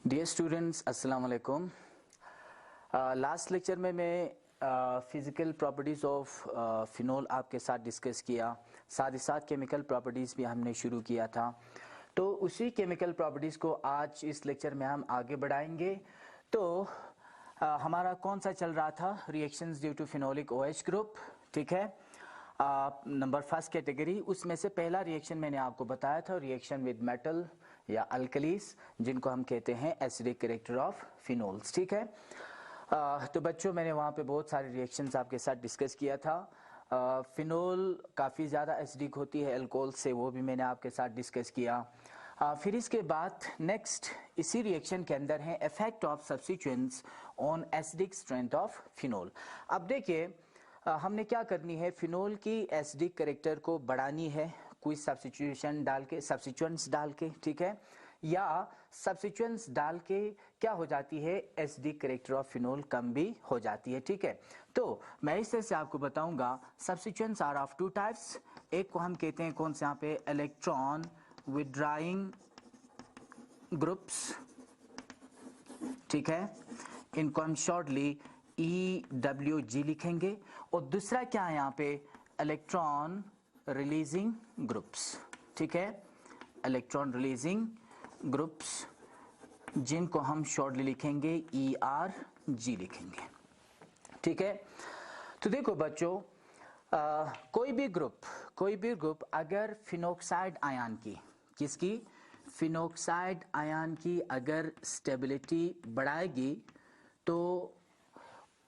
Dear students अस्सलाम वालेकुम। Last lecture में मैं फिज़िकल प्रॉपर्टीज़ ऑफ फिनोल आपके साथ डिस्कस किया, साथ ही साथ केमिकल प्रॉपर्टीज़ भी हमने शुरू किया था। तो उसी केमिकल प्रॉपर्टीज़ को आज इस लेक्चर में हम आगे बढ़ाएंगे। तो हमारा कौन सा चल रहा था, reactions due to phenolic OH group, ठीक है। नंबर फर्स्ट कैटेगरी, उसमें से पहला रिएक्शन मैंने आपको बताया था, रिएक्शन विद मेटल या अल्कलीस, जिनको हम कहते हैं एसिडिक कैरेक्टर ऑफ फिनोल्स, ठीक है। तो बच्चों मैंने वहाँ पे बहुत सारे रिएक्शंस आपके साथ डिस्कस किया था। फिनोल काफ़ी ज़्यादा एसिडिक होती है अल्कोहल से, वो भी मैंने आपके साथ डिस्कस किया। फिर इसके बाद नेक्स्ट इसी रिएक्शन के अंदर है effect of substituents on acidic strength of phenol. अब देखिए हमने क्या करनी है, फिनोल की एसिडिक कैरेक्टर को बढ़ानी है कोई सब्स्टिट्यूशन डाल के, सब्स्टिट्यूएंट्स डाल के, ठीक है, या सब्स्टिट्यूएंट्स डाल के क्या हो जाती है, एसिडिक कैरेक्टर ऑफ फिनोल कम भी हो जाती है, ठीक है। तो मैं इस तरह से आपको बताऊंगा, substituents are of two types. एक को हम कहते हैं कौन से, यहाँ पे इलेक्ट्रॉन विथड्राइंग ग्रुप्स, ठीक है, इनको हम शॉर्टली EWG लिखेंगे। और दूसरा क्या है यहाँ पे, इलेक्ट्रॉन रिलीजिंग ग्रुप्स, ठीक है, इलेक्ट्रॉन रिलीजिंग ग्रुप्स, जिनको हम शॉर्टली लिखेंगे ERG लिखेंगे, ठीक है। तो देखो बच्चों, कोई भी ग्रुप अगर फिनोक्साइड आयन की, किसकी, फिनोक्साइड आयन की अगर स्टेबिलिटी बढ़ाएगी तो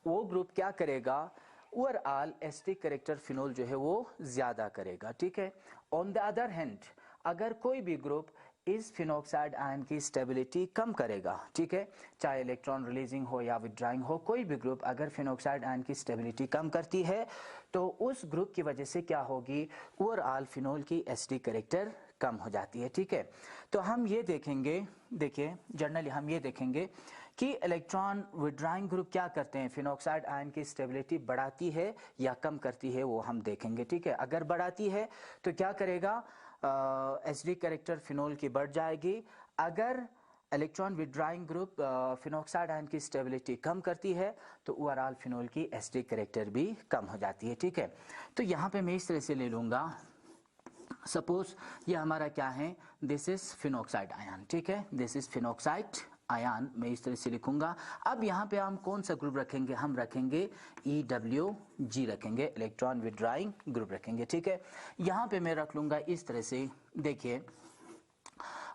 वो ग्रुप क्या करेगा, ओवरऑल एसिडिक कैरेक्टर फिनोल जो है वो ज्यादा करेगा, ठीक है। ऑन द अदर हैंड, अगर कोई भी ग्रुप इस फिनोक्साइड आयन की स्टेबिलिटी कम करेगा, ठीक है, चाहे इलेक्ट्रॉन रिलीजिंग हो या विथड्राइंग हो, कोई भी ग्रुप अगर फिनोक्साइड आयन की स्टेबिलिटी कम करती है तो उस ग्रुप की वजह से क्या होगी, ओवरऑल फिनोल की एसिडिक कैरेक्टर कम हो जाती है, ठीक है। तो हम ये देखेंगे, देखिए जनरली हम ये देखेंगे कि इलेक्ट्रॉन विथड्राइंग ग्रुप क्या करते हैं, फिनोक्साइड आयन की स्टेबिलिटी बढ़ाती है या कम करती है, वो हम देखेंगे, ठीक है। अगर बढ़ाती है तो क्या करेगा, एसिडिक कैरेक्टर फिनोल की बढ़ जाएगी। अगर इलेक्ट्रॉन विथड्राइंग ग्रुप फिनोक्साइड आयन की स्टेबिलिटी कम करती है तो ओवरऑल फिनोल की एसिडिक कैरेक्टर भी कम हो जाती है, ठीक है। तो यहाँ पे मैं इस तरह से ले लूंगा, सपोज ये हमारा क्या है, दिस इज फिनोक्साइड आयन, ठीक है, दिस इज फिनोक्साइड आयन, मैं इस तरह से लिखूंगा। अब यहाँ पे हम कौन सा ग्रुप रखेंगे, हम रखेंगे EWG रखेंगे, इलेक्ट्रॉन विथड्राइंग ग्रुप रखेंगे, ठीक है। यहाँ पे मैं रख लूंगा इस तरह से, देखिए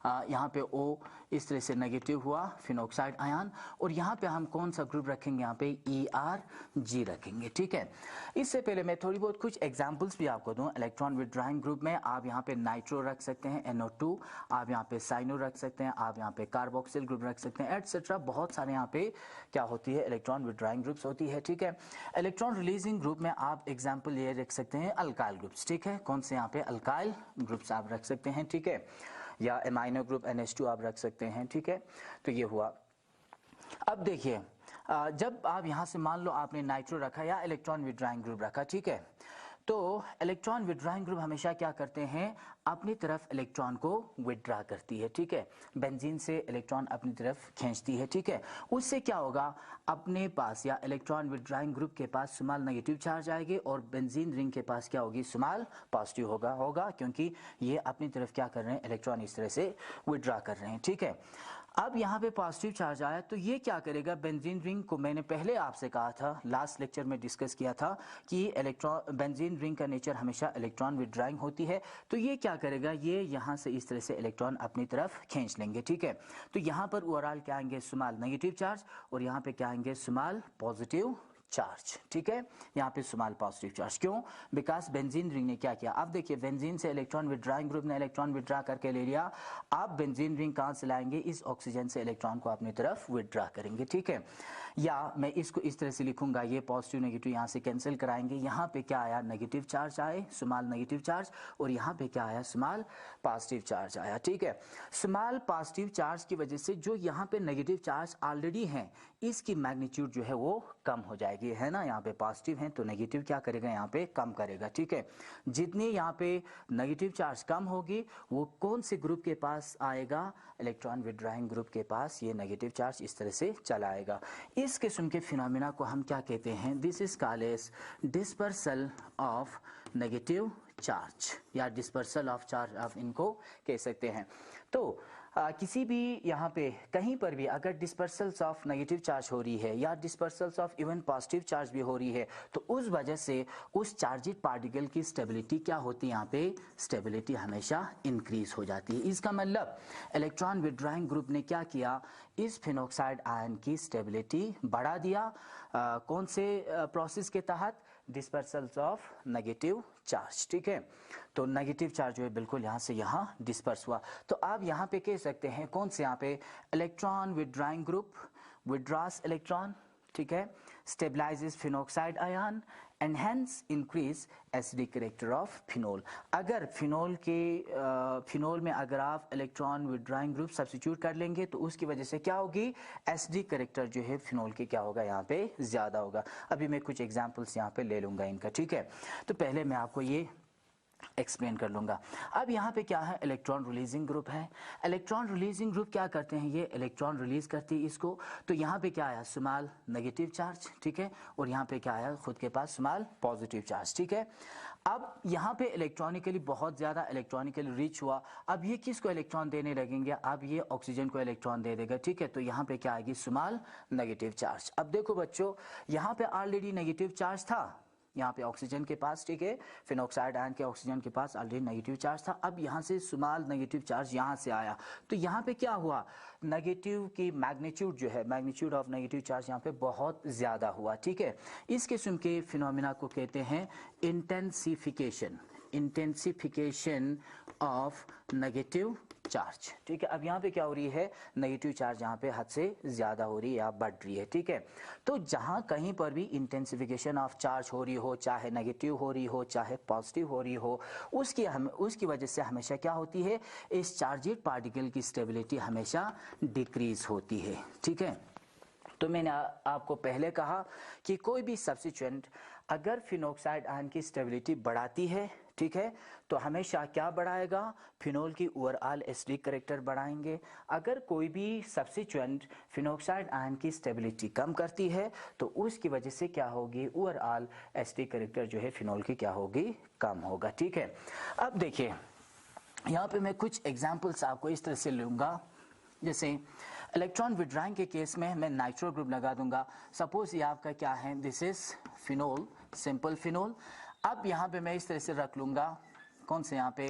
यहाँ पे O इस तरह से नेगेटिव हुआ फिनोक्साइड आयन, और यहाँ पे हम कौन सा ग्रुप रखेंगे, यहाँ पे ERG रखेंगे, ठीक है। इससे पहले मैं थोड़ी बहुत कुछ एग्जांपल्स भी आपको दूं। इलेक्ट्रॉन विथड्राइंग ग्रुप में आप यहाँ पे नाइट्रो रख सकते हैं, NO2, आप यहाँ पे साइनो रख सकते हैं, आप यहाँ पे कार्बोक्सिल ग्रुप रख सकते हैं, एटसेट्रा। बहुत सारे यहाँ पे क्या होती है, इलेक्ट्रॉन विथड्राइंग ग्रुप्स होती है, ठीक है। इलेक्ट्रॉन रिलीजिंग ग्रुप में आप एग्जाम्पल ये रख सकते हैं अल्काइल ग्रुप्स, ठीक है, कौन से यहाँ पे अल्काइल ग्रुप्स आप रख सकते हैं, ठीक है, या एमाइनो ग्रुप NH2 आप रख सकते हैं, ठीक है। तो ये हुआ। अब देखिए जब आप यहां से मान लो आपने नाइट्रो रखा या इलेक्ट्रॉन विथड्राइंग ग्रुप रखा, ठीक है, तो इलेक्ट्रॉन विथड्राइंग ग्रुप हमेशा क्या करते हैं, अपनी तरफ इलेक्ट्रॉन को विथड्रा करती है, ठीक है, बेंजीन से इलेक्ट्रॉन अपनी तरफ खींचती है, ठीक है। उससे क्या होगा, अपने पास या इलेक्ट्रॉन विथड्राइंग ग्रुप के पास स्मॉल नेगेटिव चार्ज आएगी और बेंजीन रिंग के पास क्या होगी, स्मॉल पॉजिटिव होगा, क्योंकि ये अपनी तरफ क्या कर रहे हैं, इलेक्ट्रॉन इस तरह से विथड्रा कर रहे हैं, ठीक है। अब यहाँ पे पॉजिटिव चार्ज आया तो ये क्या करेगा, बेंजीन रिंग को, मैंने पहले आपसे कहा था, लास्ट लेक्चर में डिस्कस किया था कि इलेक्ट्रॉन, बेंजीन रिंग का नेचर हमेशा इलेक्ट्रॉन विथड्राइंग होती है, तो ये क्या करेगा, ये यहाँ से इस तरह से इलेक्ट्रॉन अपनी तरफ खींच लेंगे, ठीक है। तो यहाँ पर ओवरऑल क्या आएंगे, स्मॉल नेगेटिव चार्ज, और यहाँ पे क्या आएंगे, स्मॉल पॉजिटिव चार्ज, ठीक है, यहाँ पे स्मॉल पॉजिटिव चार्ज। क्यों, बिकॉज बेंजीन रिंग ने क्या किया, अब देखिए बेंजीन से इलेक्ट्रॉन विथड्राइंग ग्रुप ने इलेक्ट्रॉन विथड्रा करके ले लिया, आप बेंजीन रिंग कहां से लाएंगे, इस ऑक्सीजन से इलेक्ट्रॉन को अपनी तरफ विथड्रा करेंगे, ठीक है। या मैं इसको इस तरह से लिखूंगा, ये पॉजिटिव नेगेटिव यहाँ से कैंसिल कराएंगे, यहाँ पे क्या आया, नेगेटिव चार्ज आए, स्मॉल नेगेटिव चार्ज, और यहाँ पे क्या आया, स्मॉल पॉजिटिव चार्ज आया, ठीक है। स्मॉल पॉजिटिव चार्ज की वजह से जो यहाँ पे नेगेटिव चार्ज ऑलरेडी है, इसकी मैग्नीट्यूड जो है वो कम हो जाएगी, आएगी, है ना। यहाँ पे पॉजिटिव है तो नेगेटिव क्या करेगा, यहाँ पे कम करेगा, ठीक है। जितनी यहाँ पे नेगेटिव चार्ज कम होगी वो कौन से ग्रुप के पास आएगा, इलेक्ट्रॉन विड्रॉइंग ग्रुप के पास ये नेगेटिव चार्ज इस तरह से चला आएगा। इस किस्म के फिनोमिना को हम क्या कहते हैं, this is called as dispersal of negative charge या डिस्पर्सल ऑफ चार्ज आप इनको कह सकते हैं। तो किसी भी यहाँ पे कहीं पर भी अगर डिस्पर्सल्स ऑफ नेगेटिव चार्ज हो रही है या डिस्पर्सल्स ऑफ इवन पॉजिटिव चार्ज भी हो रही है तो उस वजह से उस चार्जिड पार्टिकल की स्टेबिलिटी क्या होती है, यहाँ पे स्टेबिलिटी हमेशा इंक्रीज हो जाती है। इसका मतलब इलेक्ट्रॉन विड्रॉइंग ग्रुप ने क्या किया, इस फिनोक्साइड आयन की स्टेबिलिटी बढ़ा दिया। कौन से प्रोसेस के तहत, डिस्पर्सल्स ऑफ नेगेटिव चार्ज, ठीक है। तो नेगेटिव चार्ज जो है बिल्कुल यहाँ से यहाँ डिस्पर्स हुआ। तो आप यहाँ पे कह सकते हैं कौन से, यहाँ पे electron withdrawing group withdraws electron, ठीक है, stabilises phenoxide ion and hence increase acidic character of phenol. अगर फिनोल में अगर आप इलेक्ट्रॉन विड्रॉइंग ग्रुप सब्स्टिट्यूट कर लेंगे तो उसकी वजह से क्या होगी, एसिडिक कैरेक्टर जो है फिनोल की क्या होगा, यहाँ पे ज्यादा होगा। अभी मैं कुछ एग्जांपल्स यहाँ पे ले लूंगा इनका, ठीक है। तो पहले मैं आपको ये एक्सप्लेन कर लूंगा। अब यहाँ पे क्या है, इलेक्ट्रॉन रिलीजिंग ग्रुप है। इलेक्ट्रॉन रिलीजिंग ग्रुप क्या करते हैं, ये इलेक्ट्रॉन रिलीज करती है इसको। तो यहाँ पे क्या आया, स्मॉल नेगेटिव चार्ज, ठीक है, और यहाँ पे क्या आया, खुद के पास स्मॉल पॉजिटिव चार्ज, ठीक है। अब यहाँ पे इलेक्ट्रॉनिकली बहुत ज्यादा इलेक्ट्रॉनिकली रिच हुआ। अब ये किसको इलेक्ट्रॉन देने लगेंगे, अब ये ऑक्सीजन को इलेक्ट्रॉन दे देगा, ठीक है। तो यहाँ पे क्या आएगी, स्मॉल नेगेटिव चार्ज। अब देखो बच्चों, यहाँ पे ऑलरेडी नेगेटिव चार्ज था, यहाँ पे ऑक्सीजन के पास, ठीक है, फिनोक्साइड आयन के ऑक्सीजन के पास ऑलरेडी नेगेटिव चार्ज था। अब यहाँ से स्मॉल नेगेटिव चार्ज यहाँ से आया तो यहाँ पे क्या हुआ, नेगेटिव की मैग्नीट्यूड जो है, मैग्नीट्यूड ऑफ नेगेटिव चार्ज यहाँ पे बहुत ज्यादा हुआ, ठीक है। इस किस्म के फिनोमिना को कहते हैं इंटेंसिफिकेशन ऑफ नेगेटिव चार्ज, ठीक है। अब यहाँ पे क्या हो रही है, नेगेटिव चार्ज यहाँ पे हद से ज्यादा हो रही है या बढ़ रही है, ठीक है। तो जहाँ कहीं पर भी इंटेंसिफिकेशन ऑफ चार्ज हो रही हो, चाहे नेगेटिव हो रही हो चाहे पॉजिटिव हो रही हो, उसकी वजह से हमेशा क्या होती है, इस चार्जिड पार्टिकल की स्टेबिलिटी हमेशा डिक्रीज होती है, ठीक है। तो मैंने आपको पहले कहा कि कोई भी सब्स्टिट्यूएंट अगर फिनोक्साइड आयन की स्टेबिलिटी बढ़ाती है, ठीक है, तो हमेशा क्या बढ़ाएगा, फिनोल की ओवरऑल एसिडिक कैरेक्टर बढ़ाएंगे। अगर कोई भी सब्स्टिट्यूएंट फिनोक्साइड आयन की स्टेबिलिटी कम करती है तो उसकी वजह से क्या होगी, ओवरऑल एसिडिक कैरेक्टर जो है फिनोल की क्या होगी, कम होगा, ठीक है। अब देखिए यहाँ पे मैं कुछ एग्जाम्पल्स आपको इस तरह से लूंगा, जैसे इलेक्ट्रॉन विड्रॉइंग के केस में मैं नाइट्रो ग्रुप लगा दूंगा। सपोज ये आपका क्या है, this is phenol, simple phenol. अब यहाँ पे मैं इस तरह से रख लूंगा, कौन से यहाँ पे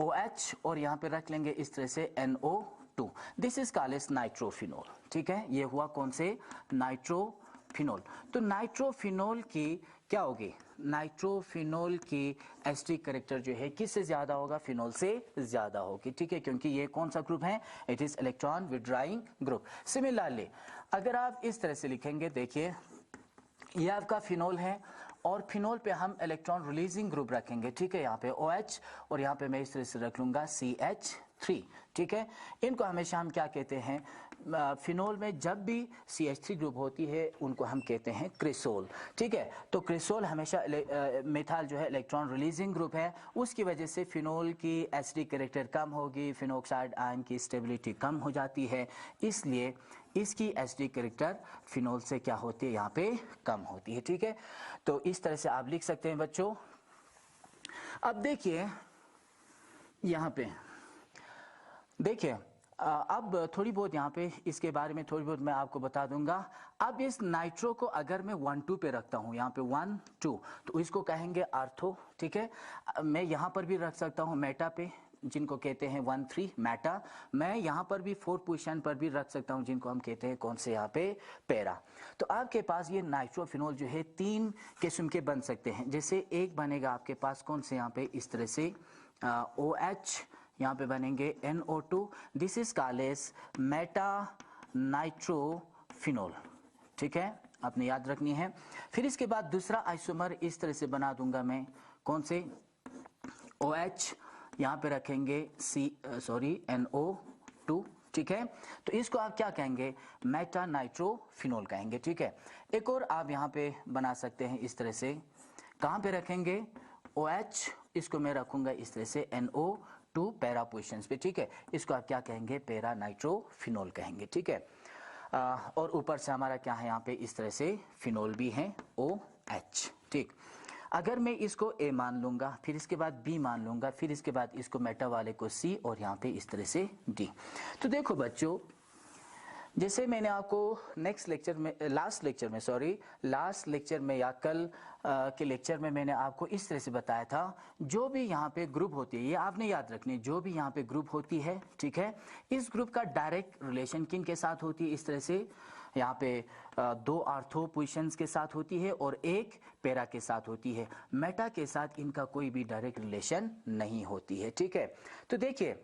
OH और यहाँ पे रख लेंगे इस तरह से NO2। This is called as nitrophenol, ठीक है। ये हुआ कौन से, नाइट्रोफिनोल। तो नाइट्रोफिनोल की क्या होगी, नाइट्रोफिनोल की एसिडिक कैरेक्टर जो है किससे ज्यादा होगा, फिनोल से ज्यादा होगी, ठीक है, क्योंकि ये कौन सा ग्रुप है, it is electron withdrawing group. Similarly अगर आप इस तरह से लिखेंगे, देखिए ये आपका फिनोल है और फिनोल पे हम इलेक्ट्रॉन रिलीजिंग ग्रुप रखेंगे, ठीक है, यहाँ पे OH और यहाँ पे मैं इस तरह से रख लूंगा CH3, ठीक है। इनको हमेशा हम क्या कहते हैं, फिनोल में जब भी CH3 ग्रुप होती है उनको हम कहते हैं क्रिसोल, ठीक है। तो क्रिसोल हमेशा मेथाल जो है इलेक्ट्रॉन रिलीजिंग ग्रुप है, उसकी वजह से फिनोल की एसिडिक कैरेक्टर कम होगी, फिनोक्साइड आयन की स्टेबिलिटी कम हो जाती है, इसलिए इसकी एसिडिक कैरेक्टर फिनोल से क्या होती है, यहाँ पे कम होती है, ठीक है। तो इस तरह से आप लिख सकते हैं बच्चों। अब देखिए यहाँ पे देखिए अब थोड़ी बहुत यहाँ पे इसके बारे में थोड़ी बहुत मैं आपको बता दूंगा। अब इस नाइट्रो को अगर मैं 1,2 पे रखता हूँ, यहाँ पे 1,2, तो इसको कहेंगे आर्थो, ठीक है। मैं यहाँ पर भी रख सकता हूँ मेटा पे, जिनको कहते हैं 1,3 मेटा। मैं यहाँ पर भी 4th पोजीशन पर भी रख सकता हूँ, जिनको हम कहते हैं कौन से, यहाँ पे पैरा। तो आपके पास ये नाइट्रोफिनोल जो है 3 किस्म के बन सकते हैं। जैसे एक बनेगा आपके पास कौन से, यहाँ पे इस तरह से OH, यहाँ पे बनेंगे NO2, this is called as meta nitrophenol, ठीक है, आपने याद रखनी है। फिर इसके बाद दूसरा आइसोमर इस तरह से बना दूंगा मैं, कौन से, OH, यहाँ पे रखेंगे NO2, ठीक है। तो इसको आप क्या कहेंगे, मेटा नाइट्रोफिनोल कहेंगे, ठीक है। एक और आप यहाँ पे बना सकते हैं इस तरह से, कहाँ पे रखेंगे, OH, इसको मैं रखूंगा इस तरह से NO2 पैरा पोजिशंस पे, ठीक है। इसको आप क्या कहेंगे, पैरा नाइट्रोफिनोल कहेंगे, ठीक है। और ऊपर से हमारा क्या है यहाँ पे इस तरह से फिनोल भी है OH, ठीक। अगर मैं इसको A मान लूंगा, फिर इसके बाद B मान लूंगा, फिर इसके बाद इसको मेटा वाले को C और यहाँ पे इस तरह से D। तो देखो बच्चों, जैसे मैंने आपको लास्ट लेक्चर में या कल के लेक्चर में मैंने आपको इस तरह से बताया था, जो भी यहाँ पे ग्रुप होती है, ये आपने याद रखनी है, जो भी यहाँ पे ग्रुप होती है, ठीक है, इस ग्रुप का डायरेक्ट रिलेशन किन के साथ होती है, इस तरह से यहाँ पे 2 आर्थो पोजिशंस के साथ होती है और 1 पैरा के साथ होती है। मेटा के साथ इनका कोई भी डायरेक्ट रिलेशन नहीं होती है, ठीक है। तो देखिए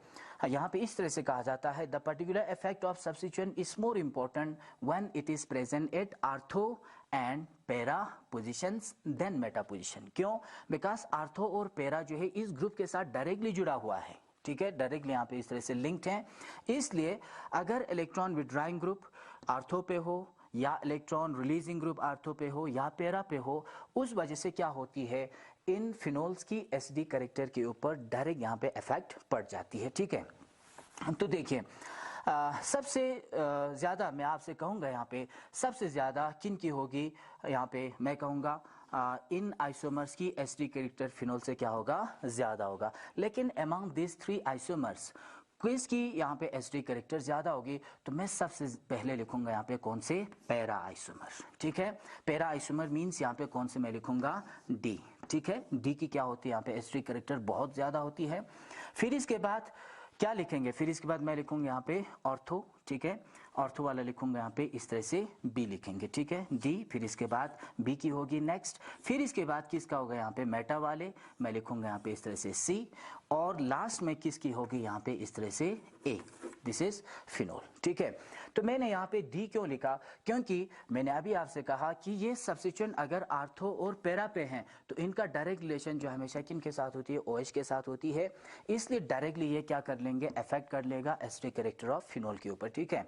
यहाँ पे इस तरह से कहा जाता है, the particular effect of substitution is more important when it is present at ortho and para positions then meta position. क्यों? बिकॉज आर्थो और पैरा जो है इस ग्रुप के साथ डायरेक्टली जुड़ा हुआ है, ठीक है, डायरेक्टली यहाँ पे इस तरह से लिंक्ड है। इसलिए अगर इलेक्ट्रॉन विड्रॉइंग ग्रुप आर्थो पे हो या इलेक्ट्रॉन रिलीजिंग ग्रुप आर्थो पे हो या पैरा पे हो, उस वजह से क्या होती है, इन फिनोल्स की एसिडिक कैरेक्टर के ऊपर डायरेक्ट यहाँ पे इफेक्ट पड़ जाती है, ठीक है। तो देखिए सबसे ज़्यादा मैं आपसे कहूँगा यहाँ पे सबसे ज़्यादा किन की होगी, यहाँ पे मैं कहूँगा इन आइसोमर्स की एसिडिक कैरेक्टर फिनोल से क्या होगा, ज़्यादा होगा। लेकिन अमंग दिस 3 आइसोमर्स क्विज की यहाँ पे एसिडिक कैरेक्टर ज़्यादा होगी, तो मैं सबसे पहले लिखूंगा यहाँ पे कौन से, पैरा आइसोमर, ठीक है। पैरा आइसोमर मीन्स यहाँ पे कौन से मैं लिखूंगा, D, ठीक है। D की क्या होती है यहाँ पे एसिडिक कैरेक्टर बहुत ज़्यादा होती है। फिर इसके बाद क्या लिखेंगे, फिर इसके बाद मैं लिखूंगा यहाँ पे ऑर्थो, ठीक है, ऑर्थो वाला लिखूंगा यहाँ पे इस तरह से B लिखेंगे, ठीक है, D। फिर इसके बाद B की होगी नेक्स्ट, फिर इसके बाद किसका होगा यहाँ पे मेटा वाले, मैं लिखूंगा यहाँ पे इस तरह से C, और लास्ट में किसकी होगी यहाँ पे इस तरह से A, दिस इज फिनोल, ठीक है। तो मैंने यहाँ पे D क्यों लिखा, क्योंकि मैंने अभी आपसे कहा कि ये सब्स्टिट्यूशन अगर आर्थो और पैरा पे हैं तो इनका डायरेक्ट रिलेशन जो हमेशा किन के साथ होती है, OH के साथ होती है, इसलिए डायरेक्टली ये क्या कर लेंगे, इफेक्ट कर लेगा एसिडिक कैरेक्टर ऑफ फिनोल के ऊपर, ठीक है।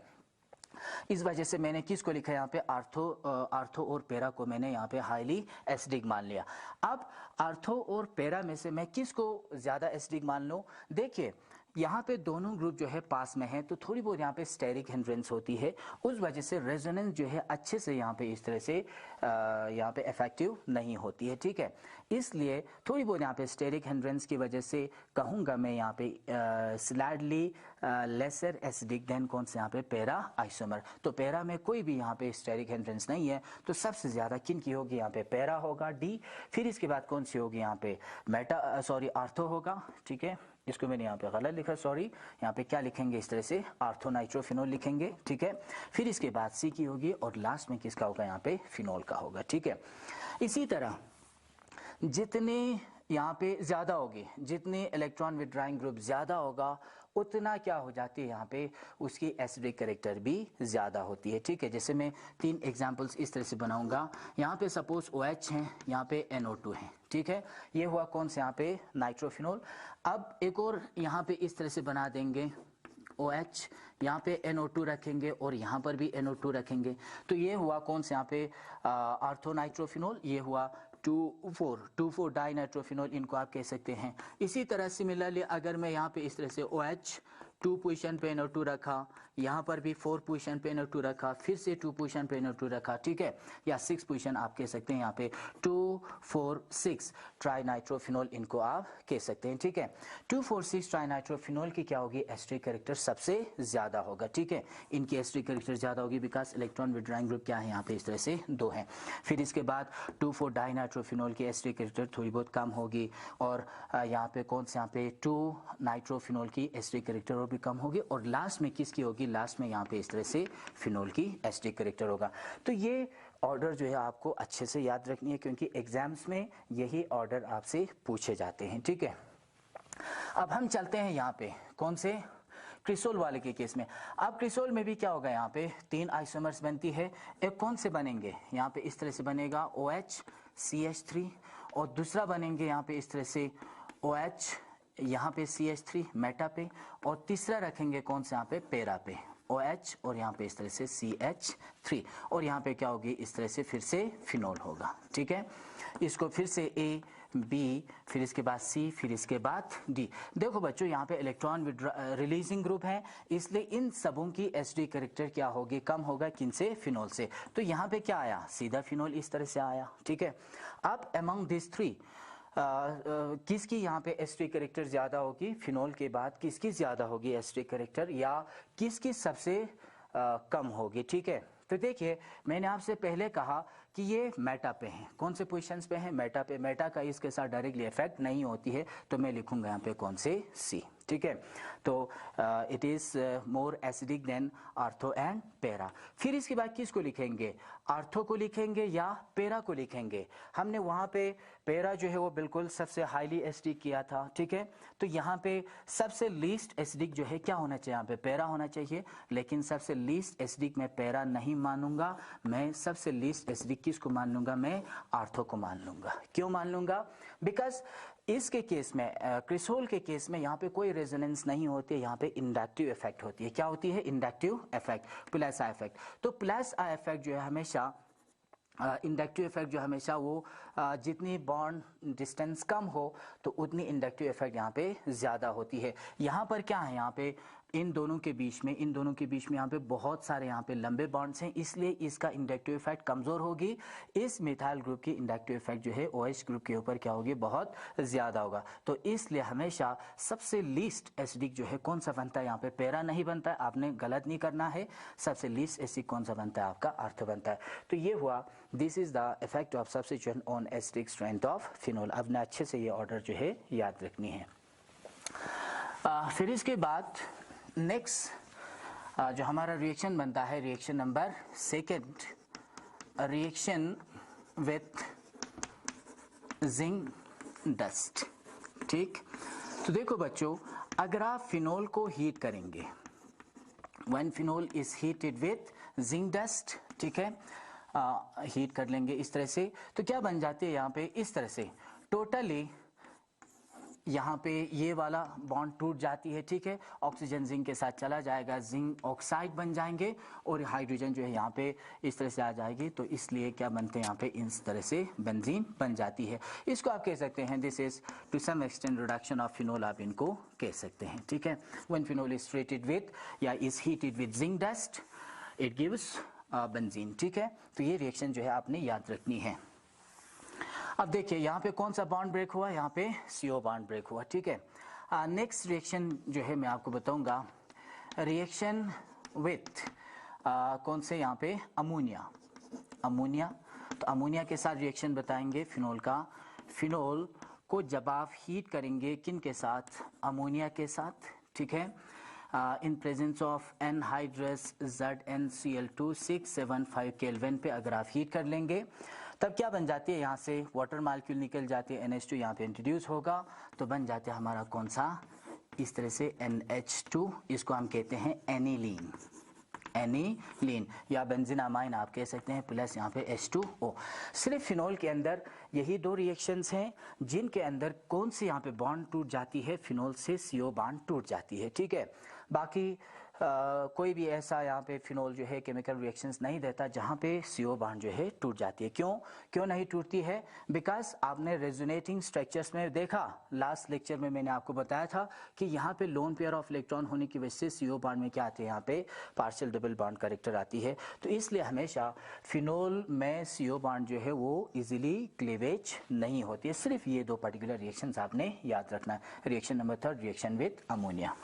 इस वजह से मैंने किसको लिखा यहाँ पे, आर्थो और पैरा को मैंने यहाँ पे हाईली एसिडिक मान लिया। अब आर्थो और पैरा में से मैं किसको ज्यादा एसिडिक मान लूं, देखिए यहाँ पे दोनों ग्रुप जो है पास में है, तो थोड़ी बहुत यहाँ पे स्टेरिक हिंड्रेंस होती है, उस वजह से रेजोनेंस जो है अच्छे से यहाँ पे इस तरह से यहाँ पे इफेक्टिव नहीं होती है, ठीक है। इसलिए थोड़ी बहुत यहाँ पे स्टेरिक हिंड्रेंस की वजह से कहूँगा मैं यहाँ पे स्लाइडली लेसर एसिडिक देन कौन से यहाँ पे, पैरा आइसोमर। तो पैरा में कोई भी यहाँ पे स्टेरिक हिंड्रेंस नहीं है, तो सबसे ज्यादा किन की होगी यहाँ पे, पैरा होगा D। फिर इसके बाद कौन सी होगी यहाँ पे, आर्थो होगा, ठीक है। इसको मैंने यहाँ पे गलत लिखा, सॉरी, यहाँ पे क्या लिखेंगे इस तरह से, आर्थो नाइट्रोफिनोल लिखेंगे, ठीक है। फिर इसके बाद C की होगी और लास्ट में किसका होगा यहाँ पे, फिनोल का होगा, ठीक है। इसी तरह जितने यहाँ पे ज्यादा होगी, जितने इलेक्ट्रॉन विड्रॉइंग ग्रुप ज्यादा होगा, उतना क्या हो जाती है यहाँ पे, उसकी एसिडिक कैरेक्टर भी ज्यादा होती है, ठीक है। जैसे मैं 3 एग्जांपल्स इस तरह से बनाऊंगा, यहाँ पे सपोज OH है, यहाँ पे NO2 है, ठीक है। ये हुआ कौन से यहाँ पे, नाइट्रोफिनोल। अब एक और यहाँ पे इस तरह से बना देंगे, OH, यहाँ पे NO2 रखेंगे और यहाँ पर भी NO2 रखेंगे, तो ये हुआ कौन से यहाँ पे, आर्थो नाइट्रोफिनोल। ये हुआ 2,4 डाइनाइट्रोफिनोल, इनको आप कह सकते हैं। इसी तरह सिमिलरली अगर मैं यहाँ पे इस तरह से OH 2 पोजीशन पे NO2 रखा, यहाँ पर भी 4 पोजीशन पे NO2 रखा, फिर से 2 पोजीशन पे NO2 रखा, ठीक है, या 6 पोजीशन आप कह सकते हैं, यहाँ पे 2, 4, 6 ट्राइनाइट्रोफिनोल इनको आप कह सकते हैं, ठीक है। 2, 4, 6 ट्राइनाइट्रोफिनोल की क्या होगी, एसिडिक कैरेक्टर सबसे ज्यादा होगा, ठीक है। इनकी एसिडिक कैरेक्टर ज्यादा होगी बिकॉज इलेक्ट्रॉन विड्रॉइंग ग्रुप क्या है यहाँ पे, इस तरह से 2 है। फिर इसके बाद 2, 4 डाइनाइट्रोफिनोल की एसिडिक कैरेक्टर थोड़ी बहुत कम होगी, और यहाँ पे कौन से यहाँ पे 2 नाइट्रोफिनोल की एसिडिक कैरेक्टर भी कम होगी, और लास्ट में किसकी होगी, लास्ट में यहाँ पे इस तरह से फिनोल की एसिडिक कैरेक्टर होगा। तो ये ऑर्डर जो है आपको अच्छे से याद रखनी है, क्योंकि एग्जाम्स में यही ऑर्डर आपसे पूछे जाते हैं, ठीक है। अब हम चलते हैं यहाँ पे कौन से, क्रिसोल वाले के केस में। अब क्रिसोल में भी क्या होगा, यहाँ पे 3 आइसोमर्स बनती है, एक कौन से बनेंगे, यहाँ पे इस तरह से बनेगा OH CH3, और दूसरा बनेंगे यहाँ पे इस तरह से OH यहाँ पे CH3 मेटा पे, और तीसरा रखेंगे कौन से यहाँ पे पैरा पे OH, और यहाँ पे इस तरह से CH3, और यहाँ पे क्या होगी इस तरह से फिर से फिनोल होगा। ठीक है, इसको फिर से A B, फिर इसके बाद C, फिर इसके बाद D। देखो बच्चों यहाँ पे इलेक्ट्रॉन रिलीजिंग ग्रुप है, इसलिए इन सबों की एसिडिक कैरेक्टर क्या होगी, कम होगा, किन से, फिनोल से। तो यहाँ पे क्या आया, सीधा फिनोल इस तरह से आया। ठीक है, अब अमंग दिस थ्री किसकी यहाँ पे एसिडिक कैरेक्टर ज्यादा होगी, फिनोल के बाद किसकी ज्यादा होगी एसिडिक कैरेक्टर, या किसकी सबसे कम होगी। ठीक है, तो देखिए मैंने आपसे पहले कहा कि ये मेटा पे हैं, कौन से पोजीशंस पे हैं, मेटा पे। मेटा का इसके साथ डायरेक्टली इफेक्ट नहीं होती है, तो मैं लिखूंगा यहाँ पे कौन से, सी। ठीक है, तो it is more acidic then ortho and para. फिर इसके बाद किसको लिखेंगे, आर्थो को लिखेंगे या पैरा को लिखेंगे। हमने वहां पे पैरा जो है वो बिल्कुल सबसे हाईली एसिडिक किया था। ठीक है, तो यहाँ पे सबसे लीस्ट एसिडिक जो है क्या होना चाहिए, यहाँ पे पैरा होना चाहिए, लेकिन सबसे लीस्ट एसिडिक मैं पैरा नहीं मानूंगा, मैं सबसे लीस्ट एसिडिक किसको मान लूंगा, मैं आर्थो को मान लूंगा। क्यों मान लूंगा, बिकॉज इसके केस में क्रिसोल के केस में यहाँ पे कोई रेजोनेंस नहीं होती है, यहाँ पे इंडक्टिव इफेक्ट होती है। क्या होती है, inductive effect, plus I effect. तो प्लस आई इफेक्ट जो है हमेशा इंडक्टिव इफेक्ट जो हमेशा वो जितनी बॉन्ड डिस्टेंस कम हो तो उतनी इंडक्टिव इफेक्ट यहाँ पे ज़्यादा होती है। यहाँ पर क्या है, यहाँ पे इन दोनों के बीच में यहाँ पे बहुत सारे यहाँ पे लंबे बॉन्ड्स हैं, इसलिए इसका इंडक्टिव इफेक्ट कमज़ोर होगी। इस मिथाइल ग्रुप की इंडक्टिव इफेक्ट जो है OH ग्रुप के ऊपर क्या होगी, बहुत ज़्यादा होगा। तो इसलिए हमेशा सबसे लीस्ट एसिडिक जो है कौन सा बनता है, यहाँ पे पैरा नहीं बनता है, आपने गलत नहीं करना है। सबसे लीस्ट एसिडिक कौन सा बनता है, आपका आर्थो बनता है। तो ये हुआ, this is the effect of substitution on acidic strength of phenol. अब ना अच्छे से ये ऑर्डर जो है याद रखनी है। फिर इसके बाद नेक्स्ट जो हमारा रिएक्शन बनता है, reaction number second, reaction with zinc dust. ठीक, तो देखो बच्चों, अगर आप फिनोल को हीट करेंगे, when phenol is heated with zinc dust, ठीक है, हीट कर लेंगे इस तरह से, तो क्या बन जाती है यहाँ पे इस तरह से, टोटली यहाँ पे ये वाला बॉन्ड टूट जाती है। ठीक है, ऑक्सीजन जिंक के साथ चला जाएगा, जिंक ऑक्साइड बन जाएंगे, और हाइड्रोजन जो है यहाँ पे इस तरह से आ जाएगी। तो इसलिए क्या बनते हैं यहाँ पे, इस तरह से बेंजीन बन जाती है। इसको आप कह सकते हैं this is to some extent reduction of phenol, आप इनको कह सकते हैं। ठीक है, when phenol is treated with या is heated with zinc dust, it gives benzene. ठीक है, तो ये रिएक्शन जो है आपने याद रखनी है। अब देखिए यहाँ पे कौन सा बॉन्ड ब्रेक हुआ, यहाँ पे CO बॉन्ड ब्रेक हुआ। ठीक है, नेक्स्ट रिएक्शन जो है मैं आपको बताऊंगा, रिएक्शन विथ कौन से, यहाँ पे अमोनिया। अमोनिया, तो अमोनिया के साथ रिएक्शन बताएंगे फिनोल का। फिनोल को जब आप हीट करेंगे किन के साथ, अमोनिया के साथ। ठीक है, इन presence of anhydrous ZnCl2 675 kelvin पे अगर आप हीट कर लेंगे, तब क्या बन जाती है, यहाँ से वाटर मालिक्यूल निकल जाती है, NH2 यहाँ पे इंट्रोड्यूस होगा, तो बन जाता है हमारा कौन सा, इस तरह से NH2, इसको हम कहते हैं एनिलीन। एनिलीन या बेंजीनामाइन आप कह सकते हैं, प्लस यहाँ पे H2O। सिर्फ फिनोल के अंदर यही दो रिएक्शंस हैं जिनके अंदर कौन सी यहाँ पे बॉन्ड टूट जाती है, फिनोल से CO बॉन्ड टूट जाती है। ठीक है, बाकी कोई भी ऐसा यहाँ पे फिनोल जो है केमिकल रिएक्शंस नहीं देता जहाँ पे CO बॉन्ड जो है टूट जाती है। क्यों नहीं टूटती है, बिकॉज आपने रेजोनेटिंग स्ट्रक्चर्स में देखा, लास्ट लेक्चर में मैंने आपको बताया था कि यहाँ पे लोन पेयर ऑफ इलेक्ट्रॉन होने की वजह से CO बॉन्ड में क्या आती है, यहाँ पे पार्शियल डबल बॉन्ड कैरेक्टर आती है। तो इसलिए हमेशा फिनोल में CO बॉन्ड जो है वो इजीली क्लीवेज नहीं होती है। सिर्फ ये दो पर्टिकुलर रिएक्शंस आपने याद रखना है। Reaction number third, reaction with ammonia.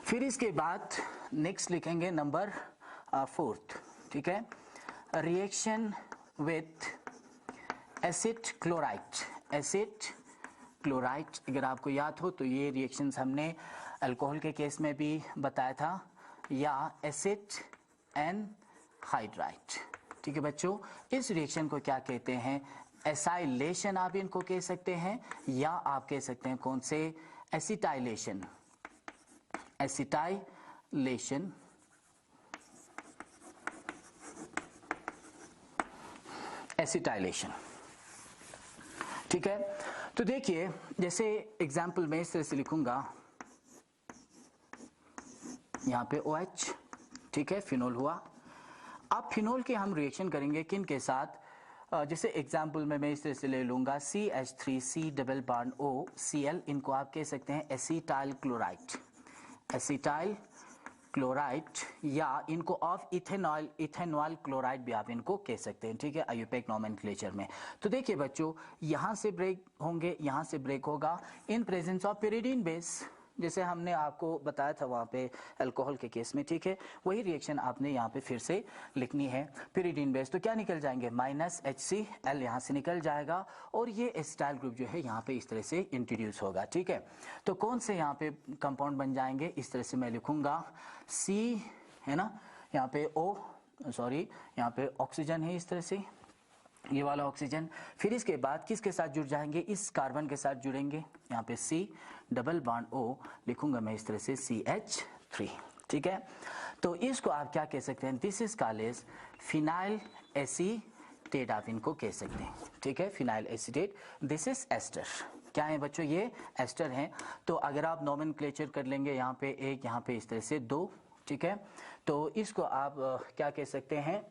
फिर इसके बाद नेक्स्ट लिखेंगे नंबर फोर्थ। ठीक है, reaction with acid chloride. Acid chloride अगर आपको याद हो तो ये रिएक्शंस हमने अल्कोहल के केस में भी बताया था, या एसिड एनहाइड्राइड। ठीक है बच्चों, इस रिएक्शन को क्या कहते हैं, एसाइलेशन आप इनको कह सकते हैं, या आप कह सकते हैं कौन से, एसिटाइलेशन। Acetylation, acetylation. ठीक है, तो देखिए जैसे एग्जाम्पल में इस तरह से लिखूंगा, यहाँ पे OH, ठीक है, फिनोल हुआ। अब फिनोल के हम रिएक्शन करेंगे किन के साथ, जैसे एग्जाम्पल में मैं इस तरह से ले लूंगा CH3C डबल बॉन्ड OCl, इनको आप कह सकते हैं एसिटाइल क्लोराइड, एसिटाइल क्लोराइड, या इनको ऑफ इथेनॉल क्लोराइड भी आप इनको कह सकते हैं, ठीक है, आईयूपैक नोमेनक्लेचर में। तो देखिए बच्चों, यहाँ से ब्रेक होंगे, यहाँ से ब्रेक होगा इन प्रेजेंस ऑफ pyridine बेस, जैसे हमने आपको बताया था वहाँ पे अल्कोहल के केस में, ठीक है, वही रिएक्शन आपने यहाँ पे फिर से लिखनी है, pyridine बेस। तो क्या निकल जाएंगे, -HCl यहाँ से निकल जाएगा और ये एसिटाइल ग्रुप जो है यहाँ पे इस तरह से इंट्रोड्यूस होगा, ठीक है। तो कौन से यहाँ पे कंपाउंड बन जाएंगे, इस तरह से मैं लिखूंगा C, है ना, यहाँ पे यहाँ पे ऑक्सीजन है इस तरह से, ये वाला ऑक्सीजन, फिर इसके बाद किसके साथ जुड़ जाएंगे, इस कार्बन के साथ जुड़ेंगे, यहाँ पे C डबल बॉन्ड O लिखूंगा मैं इस तरह से CH3, ठीक है। तो इसको आप क्या कह सकते हैं, this is called as phenyl acetate, आप इनको कह सकते हैं, ठीक है, phenyl acetate. This is ester, क्या है बच्चों, ये एस्टर हैं। तो अगर आप नोमेनक्लेचर कर लेंगे, यहाँ पे एक, यहाँ पे इस तरह से दो, ठीक है, तो इसको आप क्या कह सकते हैं,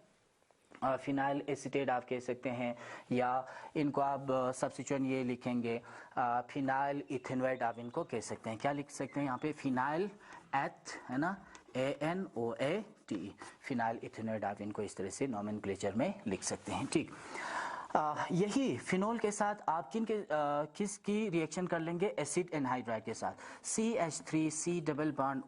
फिनाइल एसीटेट आप कह सकते हैं, या इनको आप सब्स्टिट्यूएंट ये लिखेंगे फिनाइल इथेनोएट, आप इनको कह सकते हैं, क्या लिख सकते हैं यहाँ पे, फिनाइल एथ, है ना, ANOAT, फिनाइल इथेनोएट, आप इनको इस तरह से नोमेनक्लेचर में लिख सकते हैं, ठीक। यही फिनोल के साथ आप किसकी रिएक्शन कर लेंगे, एसिड एनहाइड्राइड के साथ, CH3C double bond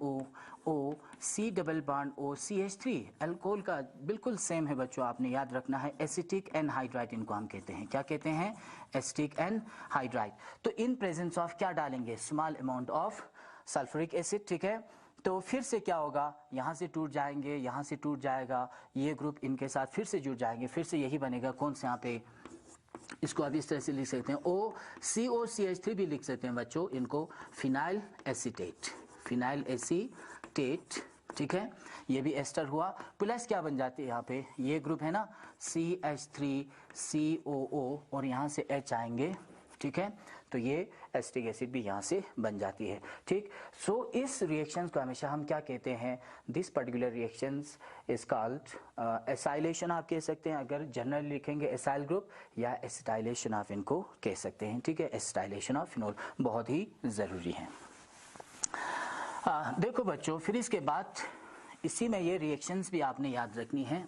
O C double bond O CH3, alcohol का बिल्कुल सेम है बच्चों, आपने याद रखना है, एसिटिक एनहाइड्राइड इनको हम कहते हैं, क्या कहते हैं, एसिटिक एनहाइड्राइड। तो इन प्रेजेंस ऑफ क्या डालेंगे, small amount of sulphuric acid, ठीक है। तो फिर से क्या होगा, यहाँ से टूट जाएंगे, यहाँ से टूट जाएगा, ये ग्रुप इनके साथ फिर से जुड़ जाएंगे, फिर से यही बनेगा, कौन से यहाँ पे, इसको आप इस तरह से लिख सकते हैं, OCOCH3 भी लिख सकते हैं बच्चों, इनको फिनाइल एसीटेट, फिनाइल एसीटेट, ठीक है, ये भी एस्टर हुआ। प्लस क्या बन जाती है यहाँ पे, ये ग्रुप है ना CH3COO, और यहाँ से H आएंगे, ठीक है, तो ये एसिटिक एसिड भी यहाँ से बन जाती है, ठीक। सो इस रिएक्शंस को हमेशा हम क्या कहते हैं, this particular reactions is called acylation, आप कह सकते हैं, अगर जनरल लिखेंगे एसाइल ग्रुप, या एसिटाइलेशन आप इनको कह सकते हैं, ठीक है, एसिटाइलेशन ऑफ फिनोल बहुत ही ज़रूरी है। देखो बच्चों, फिर इसके बाद इसी में ये रिएक्शंस भी आपने याद रखनी है।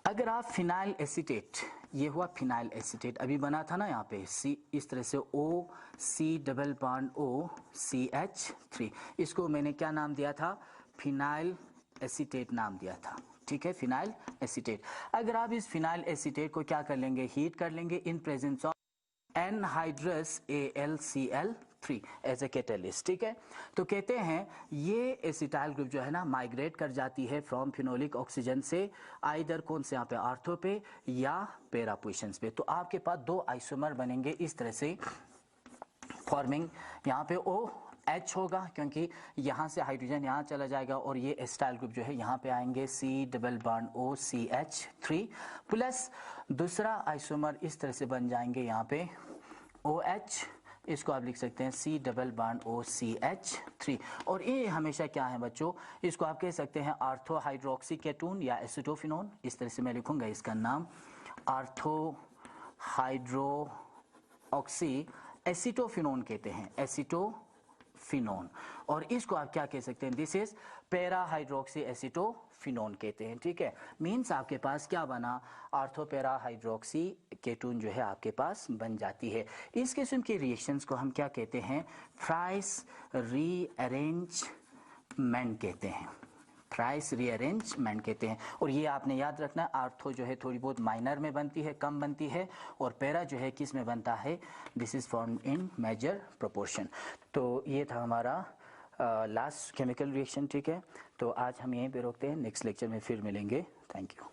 अगर आप फिनाइल एसीटेट, ये हुआ फिनाइल एसीटेट, अभी बना था ना यहाँ पे C, इस तरह से OC double bond O CH3, इसको मैंने क्या नाम दिया था, फिनाइल एसीटेट नाम दिया था, ठीक है, फिनाइल एसीटेट। अगर आप इस फिनाइल एसीटेट को क्या कर लेंगे, हीट कर लेंगे in presence of anhydrous AlCl3 as a catalyst, ठीक है। तो कहते हैं ये एसिटाइल ग्रुप जो है ना, माइग्रेट कर जाती है फ्रॉम फिनोलिक ऑक्सीजन से आइदर कौन से यहाँ पे, आर्थो पे या पैरा पोजिशंस पे। तो आपके पास दो आइसोमर बनेंगे इस तरह से, फॉर्मिंग यहाँ पे OH होगा, क्योंकि यहाँ से हाइड्रोजन यहाँ चला जाएगा, और ये एसिटाइल ग्रुप जो है यहाँ पे आएंगे C double bond O CH3, plus दूसरा आइसोमर इस तरह से बन जाएंगे यहाँ पे OH, इसको आप लिख सकते हैं C double bond O CH3, और ये हमेशा क्या है बच्चों, इसको आप कह सकते हैं आर्थो हाइड्रोक्सी केटून या एसिटोफिनोन, इस तरह से मैं लिखूंगा इसका नाम, आर्थो हाइड्रोक्सी एसिटोफिनोन कहते हैं, एसिटोफिनोन, और इसको आप क्या कह सकते हैं, this is para hydroxy acetophenone कहते हैं, ठीक है। मीन्स आपके पास क्या बना, आर्थो पैरा हाइड्रोक्सी केटून जो है आपके पास बन जाती है। इस किस्म के रिएक्शंस को हम क्या कहते हैं, फ्राइस रीअरेंजमेंट कहते हैं, फ्राइस रीअरेंजमेंट कहते हैं। और ये आपने याद रखना है, आर्थो जो है थोड़ी बहुत माइनर में बनती है, कम बनती है, और पैरा जो है किस में बनता है, this is form in major proportion. तो ये था हमारा लास्ट केमिकल रिएक्शन, ठीक है। तो आज हम यहीं पे रोकते हैं, नेक्स्ट लेक्चर में फिर मिलेंगे, थैंक यू।